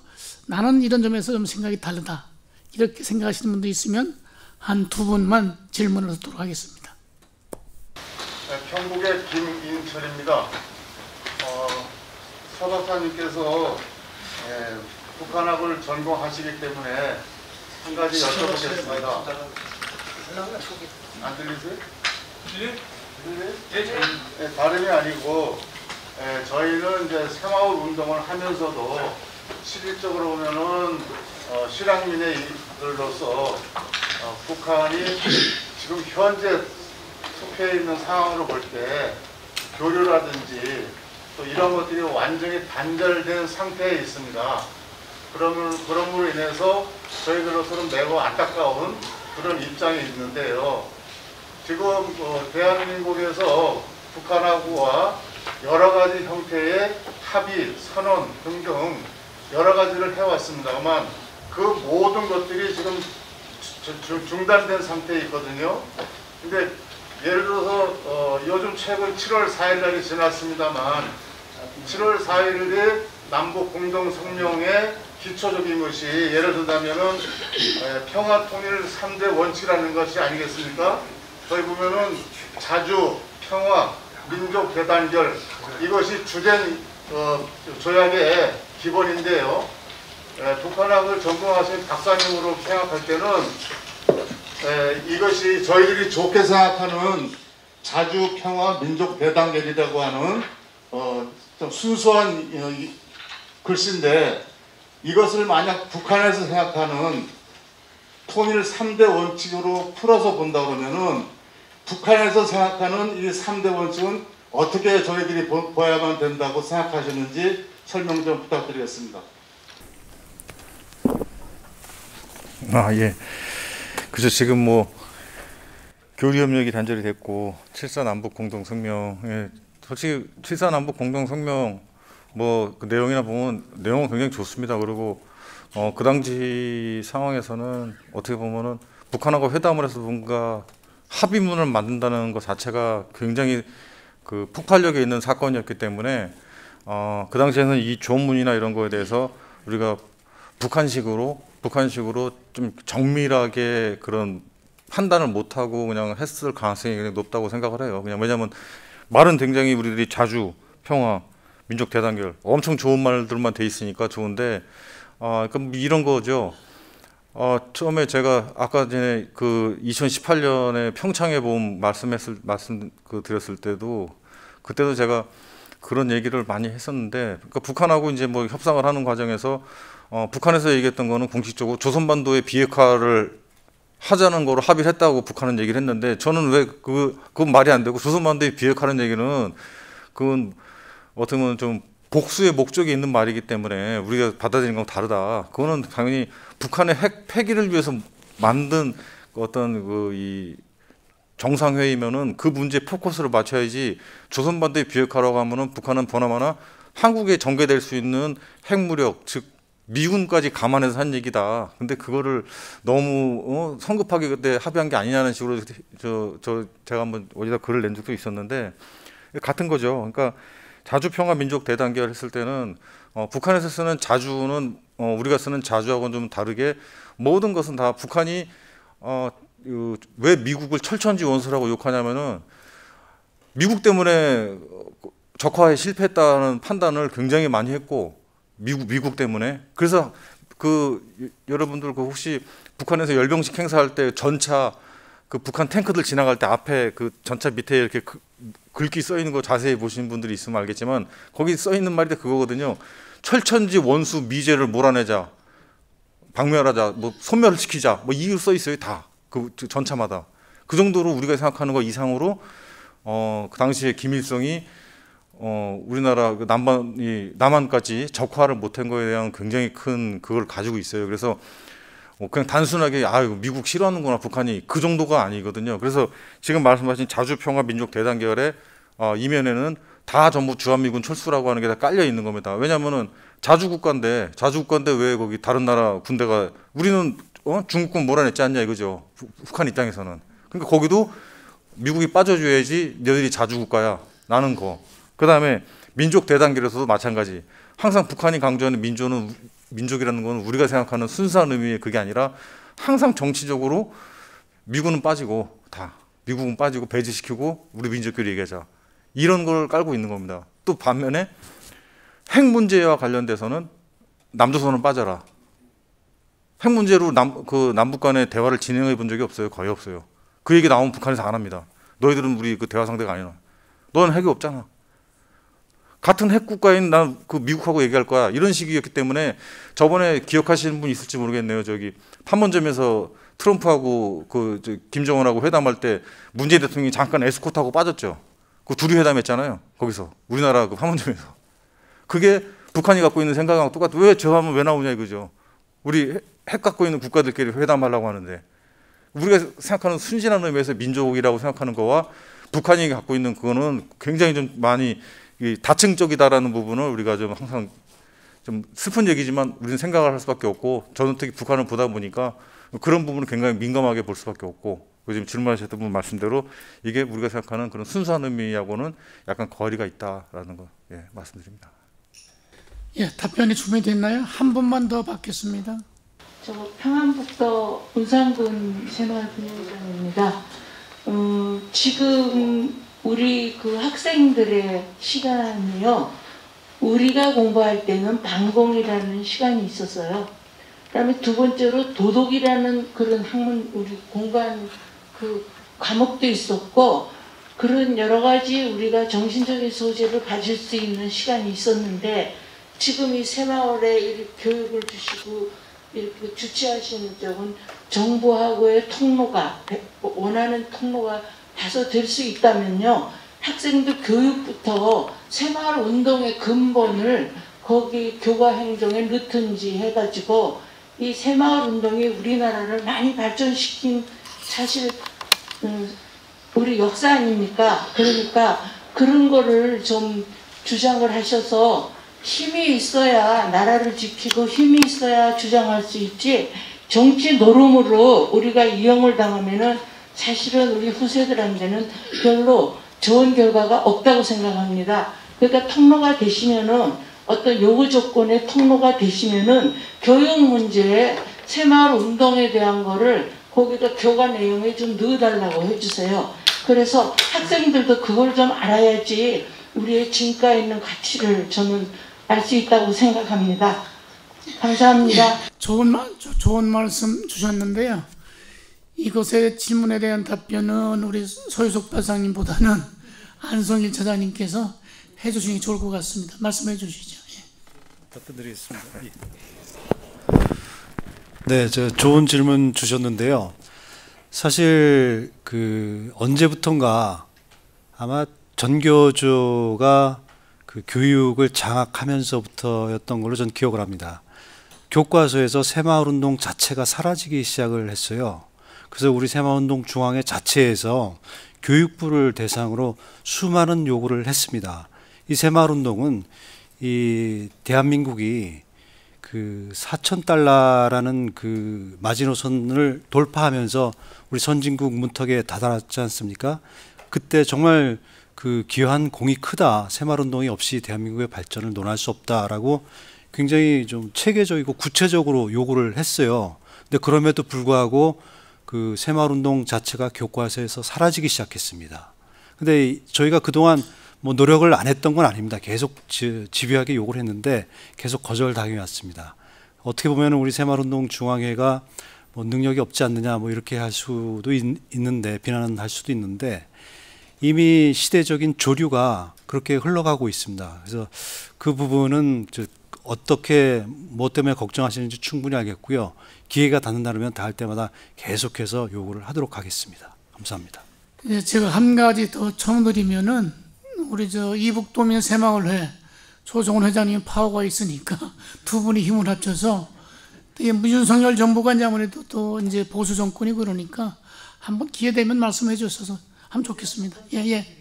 나는 이런 점에서 좀 생각이 다르다 이렇게 생각하시는 분도 있으면 한 두 분만 질문을 듣도록 하겠습니다. 경북의 김인철입니다. 서 박사님께서 북한학을 전공하시기 때문에 한 가지 여쭤보겠습니다. 안 들리세요? 들려요? 다름이 아니고 저희는 이제 새마을 운동을 하면서도 실질적으로 보면은 실향민의들로서 북한이 지금 현재 속해 있는 상황으로 볼 때 교류라든지 또 이런 것들이 완전히 단절된 상태에 있습니다. 그럼으로 인해서 저희들로서는 매우 안타까운 그런 입장이 있는데요. 지금 대한민국에서 북한하고와 여러 가지 형태의 합의, 선언 등등 여러 가지를 해왔습니다만 그 모든 것들이 지금 중단된 상태에 있거든요. 근데 예를 들어서 요즘 최근 7월 4일 날이 지났습니다만 7월 4일에 남북 공동 성명의 기초적인 것이 예를 들자면은 평화 통일 3대 원칙이라는 것이 아니겠습니까? 저희 보면은 자주, 평화, 민족 대단결 이것이 주된 조약의 기본인데요. 북한학을 전공하신 박사님으로 생각할 때는 이것이 저희들이 좋게 생각하는 자주, 평화, 민족 대단결이라고 하는 좀 순수한 글씨인데 이것을 만약 북한에서 생각하는 통일 3대 원칙으로 풀어서 본다 그러면은 북한에서 생각하는 이 3대 원칙은 어떻게 저희들이 봐야만 된다고 생각하시는지 설명 좀 부탁드리겠습니다. 예. 그죠. 지금 뭐 교류협력이 단절이 됐고 7.4 남북 공동성명에 솔직히 7.4 남북 공동성명 뭐 그 내용이나 보면 내용은 굉장히 좋습니다. 그리고 그 당시 상황에서는 어떻게 보면은 북한하고 회담을 해서 뭔가 합의문을 만든다는 것 자체가 굉장히 그 폭발력이 있는 사건이었기 때문에 그 당시에는 이 조문이나 이런 거에 대해서 우리가 북한식으로 좀 정밀하게 그런 판단을 못하고 그냥 했을 가능성이 굉장히 높다고 생각을 해요. 그냥 왜냐하면 말은 굉장히 우리들이 자주, 평화, 민족 대단결 엄청 좋은 말들만 돼 있으니까 좋은데 그럼 이런 거죠. 처음에 제가 아까 전에 그 2018년에 평창에 봄 말씀 드렸을 때도 그때도 제가 그런 얘기를 많이 했었는데 그러니까 북한하고 이제 뭐 협상을 하는 과정에서 북한에서 얘기했던 거는 공식적으로 조선반도의 비핵화를 하자는 거로 합의를 했다고 북한은 얘기를 했는데 저는 왜 그건 말이 안 되고 조선반도의 비핵화라는 얘기는 그건 어떻게 보면 좀 복수의 목적이 있는 말이기 때문에 우리가 받아들이는 건 다르다. 그거는 당연히 북한의 핵 폐기를 위해서 만든 어떤 이 정상회의면은 그 문제에 포커스를 맞춰야지 조선반도의 비핵화라고 하면은 북한은 보나마나 한국에 전개될 수 있는 핵무력 즉 미군까지 감안해서 한 얘기다. 근데 그거를 너무 성급하게 그때 합의한 게 아니냐는 식으로 제가 한번 어디다 글을 낸 적도 있었는데 같은 거죠. 그러니까 자주 평화 민족 대단결 했을 때는 북한에서 쓰는 자주는 우리가 쓰는 자주하고는 좀 다르게 모든 것은 다 북한이 왜 미국을 철천지 원수라고 욕하냐면은 미국 때문에 적화에 실패했다는 판단을 굉장히 많이 했고 미국 때문에 그래서 여러분들 혹시 북한에서 열병식 행사할 때 전차 그 북한 탱크들 지나갈 때 앞에 그 전차 밑에 이렇게 글귀 써 있는 거 자세히 보시는 분들이 있으면 알겠지만 거기 써 있는 말이 그거거든요. 철천지 원수 미제를 몰아내자, 박멸하자, 뭐 소멸을 시키자, 뭐 이유 써 있어요. 다 그 전차마다 그 정도로 우리가 생각하는 거 이상으로 그 당시에 김일성이 우리나라 그 남한까지 적화를 못한 거에 대한 굉장히 큰 그걸 가지고 있어요. 그래서 그냥 단순하게 이거 미국 싫어하는구나 북한이 그 정도가 아니거든요. 그래서 지금 말씀하신 자주평화 민족 대단결의 이면에는 다 전부 주한미군 철수라고 하는 게 다 깔려 있는 겁니다. 왜냐하면은 자주국가인데 왜 거기 다른 나라 군대가 우리는 중국군 몰아냈지 않냐 이거죠. 북한 입장에서는. 그러니까 거기도 미국이 빠져줘야지 너희들이 자주국가야 나는 거. 그다음에 민족 대단결에서도 마찬가지. 항상 북한이 강조하는 민족이라는 건 우리가 생각하는 순수한 의미의 그게 아니라 항상 정치적으로 미국은 빠지고 배제시키고 우리 민족끼리 얘기하자. 이런 걸 깔고 있는 겁니다. 또 반면에 핵 문제와 관련돼서는 남조선은 빠져라. 핵 문제로 남북 간의 대화를 진행해 본 적이 없어요. 거의 없어요. 그 얘기 나오면 북한에서 안 합니다. 너희들은 우리 그 대화 상대가 아니야. 너는 핵이 없잖아. 같은 핵 국가인 난 그 미국하고 얘기할 거야. 이런 식이었기 때문에 저번에 기억하시는 분 있을지 모르겠네요. 저기 판문점에서 트럼프하고 김정은하고 회담할 때 문재인 대통령이 잠깐 에스코트하고 빠졌죠. 그 둘이 회담했잖아요. 거기서 우리나라 그 판문점에서. 그게 북한이 갖고 있는 생각하고 똑같아. 왜 저 하면 왜 나오냐 이거죠. 우리 핵 갖고 있는 국가들끼리 회담하려고 하는데 우리가 생각하는 순진한 의미에서 민족이라고 생각하는 거와 북한이 갖고 있는 그거는 굉장히 좀 많이 다층적이다라는 부분을 우리가 좀 항상 좀 슬픈 얘기지만 우리는 생각을 할 수밖에 없고 저는 특히 북한을 보다 보니까 그런 부분을 굉장히 민감하게 볼 수밖에 없고 지금 질문하셨던 분 말씀대로 이게 우리가 생각하는 그런 순수한 의미하고는 약간 거리가 있다라는 거 말씀드립니다. 예, 답변이 준비됐나요? 한 분만 더 받겠습니다. 저 평안북도 운산군 새마을군의회장입니다. 지금 우리 그 학생들의 시간이요. 우리가 공부할 때는 반공이라는 시간이 있었어요. 그다음에 두 번째로 도덕이라는 그런 학문 우리 공부한 그 과목도 있었고 그런 여러 가지 우리가 정신적인 소재를 가질 수 있는 시간이 있었는데 지금 이 새마을에 이렇게 교육을 주시고 이렇게 주최하시는 쪽은 정부하고의 통로가 원하는 통로가 다소 될 수 있다면요. 학생들 교육부터 새마을 운동의 근본을 거기 교과 행정에 넣든지 해가지고 이 새마을 운동이 우리나라를 많이 발전시킨 사실 우리 역사 아닙니까? 그러니까 그런 거를 좀 주장을 하셔서 힘이 있어야 나라를 지키고 힘이 있어야 주장할 수 있지 정치 노름으로 우리가 이용을 당하면은 사실은 우리 후세들한테는 별로 좋은 결과가 없다고 생각합니다. 그러니까 통로가 되시면은 어떤 요구 조건의 통로가 되시면은 교육 문제에 새마을 운동에 대한 거를 거기다 교과 내용에 좀 넣어달라고 해주세요. 그래서 학생들도 그걸 좀 알아야지 우리의 진가에 있는 가치를 저는 알 수 있다고 생각합니다. 감사합니다. 좋은 말씀 주셨는데요. 이것의 질문에 대한 답변은 우리 소유석 박사님보다는 안성일 차장님께서 해주시는 게 좋을 것 같습니다. 말씀해 주시죠. 답변드리겠습니다. 네, 좋은 질문 주셨는데요. 사실 언제부턴가 아마 전교조가 그 교육을 장악하면서부터였던 걸로 전 기억을 합니다. 교과서에서 새마을운동 자체가 사라지기 시작을 했어요. 그래서 우리 새마을운동 중앙회 자체에서 교육부를 대상으로 수많은 요구를 했습니다. 이 새마을운동은 이 대한민국이 그 4,000달러라는 그 마지노선을 돌파하면서 우리 선진국 문턱에 다다랐지 않습니까? 그때 정말 그 기여한 공이 크다. 새마을운동이 없이 대한민국의 발전을 논할 수 없다라고 굉장히 좀 체계적이고 구체적으로 요구를 했어요. 근데 그럼에도 불구하고 그 새마을운동 자체가 교과서에서 사라지기 시작했습니다. 근데 저희가 그동안 뭐 노력을 안 했던 건 아닙니다. 계속 집요하게 요구를 했는데 계속 거절당해 왔습니다. 어떻게 보면 우리 새마을운동 중앙회가 뭐 능력이 없지 않느냐 뭐 이렇게 할 수도 있는데 비난할 수도 있는데 이미 시대적인 조류가 그렇게 흘러가고 있습니다. 그래서 그 부분은 어떻게 뭐 때문에 걱정하시는지 충분히 알겠고요. 기회가 닿는다면 닿을 때마다 계속해서 요구를 하도록 하겠습니다. 감사합니다. 제가 한 가지 더 첨언드리면은 우리 이북도민 새마을회 조정훈 회장님 파워가 있으니까 두 분이 힘을 합쳐서 윤석열 정부가 이제 아무래도 또 이제 보수 정권이고 그러니까 한번 기회 되면 말씀해 주셔서 하면 좋겠습니다. 예.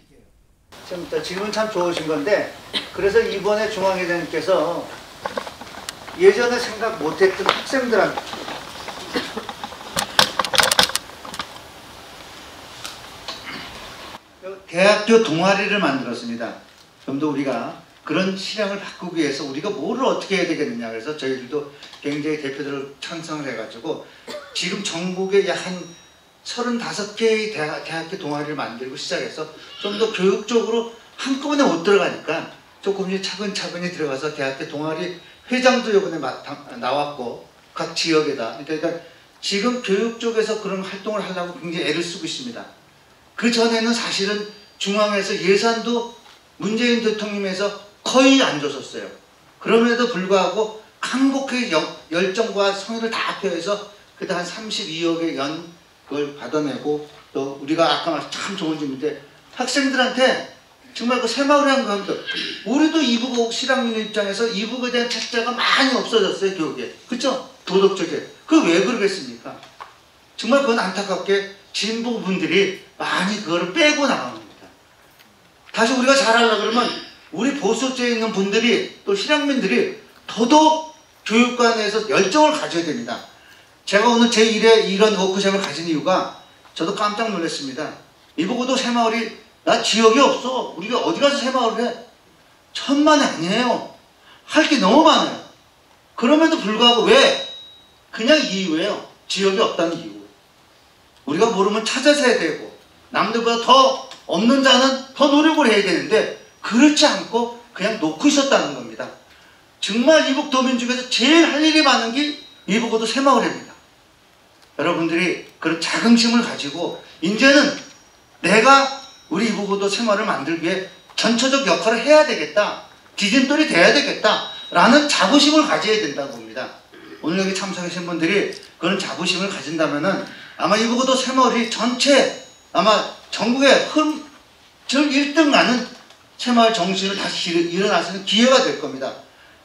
질문 참 좋으신 건데, 그래서 이번에 중앙회장님께서 예전에 생각 못했던 학생들한테 대학교 동아리를 만들었습니다. 좀 더 우리가 그런 실향을 바꾸기 위해서 우리가 뭐를 어떻게 해야 되겠느냐, 그래서 저희들도 굉장히 대표들을 창성을 해가지고 지금 전국에 약 한 35개의 대학교 동아리를 만들고 시작해서 좀 더 교육적으로 한꺼번에 못 들어가니까 조금씩 차근차근히 들어가서 대학교 동아리 회장도 이번에 나왔고 각 지역에다, 그러니까 지금 교육 쪽에서 그런 활동을 하려고 굉장히 애를 쓰고 있습니다. 그 전에는 사실은 중앙에서 예산도 문재인 대통령에서 거의 안 줬었어요. 그럼에도 불구하고 강곡의 열정과 성의를 다 합해서 그때 한 32억의 연 그걸 받아내고, 또 우리가 아까 말씀 참 좋은 질문인데 학생들한테 정말 그 새마을이라는 것도 우리도 이북 실학민 입장에서 이북에 대한 책자가 많이 없어졌어요, 교육에. 그렇죠? 도덕적에. 그게 왜 그러겠습니까? 정말 그건 안타깝게 진보분들이 많이 그거를 빼고 나가는 겁니다. 다시 우리가 잘하려고 그러면 우리 보수주의에 있는 분들이, 또 실향민들이 더더욱 교육관에서 열정을 가져야 됩니다. 제가 오늘 제1회 이런 워크숍을 가진 이유가 저도 깜짝 놀랐습니다. 이보고도 새마을이, 나 지역이 없어. 우리가 어디 가서 새마을을 해? 천만이 아니에요. 할 게 너무 많아요. 그럼에도 불구하고 왜? 그냥 이유예요. 지역이 없다는 이유. 우리가 모르면 찾아서 해야 되고, 남들보다 더 없는 자는 더 노력을 해야 되는데 그렇지 않고 그냥 놓고 있었다는 겁니다. 정말 이북도민 중에서 제일 할 일이 많은 게 이북어도 새마을입니다. 여러분들이 그런 자긍심을 가지고 이제는 내가 우리 이북어도 새마을을 만들기 위해 전처적 역할을 해야 되겠다, 디딤돌이 돼야 되겠다 라는 자부심을 가져야 된다고 봅니다. 오늘 여기 참석하신 분들이 그런 자부심을 가진다면은 아마 이북어도 새마을이 전체 아마 전국의 전 1등 나는 새마을 정신을 다시 일어날 수 있는 기회가 될 겁니다.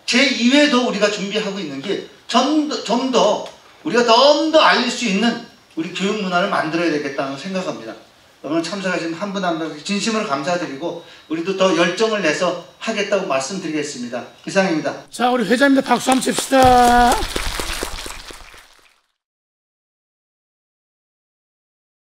제2회도 우리가 준비하고 있는 게 좀 더 우리가 좀 더 알릴 수 있는 우리 교육 문화를 만들어야 되겠다는 생각합니다. 오늘 참석하신 한 분 한 분 진심으로 감사드리고 우리도 더 열정을 내서 하겠다고 말씀드리겠습니다. 이상입니다. 자, 우리 회장님들 박수 한번 칩시다.